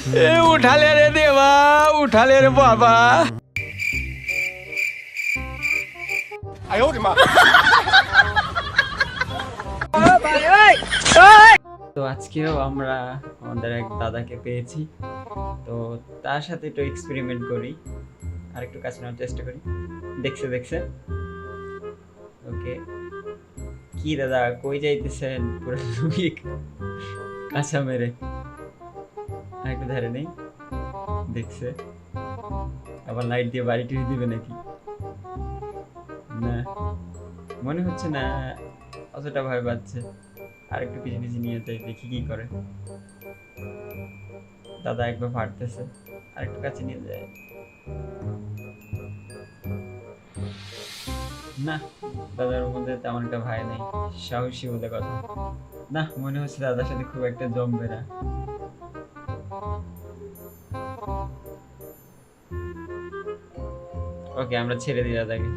এ উঠালে রে দেবা, উঠালে রে বাবা। তো আজকেও আমরা আমাদের এক দাদাকে পেয়েছি, তো তার সাথে একটু এক্সপেরিমেন্ট করি, আর একটু কাছে নেওয়ার চেষ্টা করি। দেখছে দেখছে ওকে। কি দাদা কই যাইতেছেন পুরো লুঙ্গি কাঁচা মেরে? আর একটু ধারে নেই, দেখছে আবার লাইট দিয়ে বাড়ি টিড়ি দিবে নাকি? না, মনে হচ্ছে না অতটা ভয় পাচ্ছে। আর একটু পিছিয়ে পিছিয়ে নিয়ে যাই, দেখি কি করে। দাদা একবার ফাটতেছে, আর একটু কাছে নিয়ে যায়। না, দাদার মধ্যে তেমন একটা ভয় নেই, সাহসী বলে কথা। না, মনে হচ্ছে দাদার সাথে খুব একটা জমবে না। ওকে, আমরা ছেড়ে দিই দাদাকে।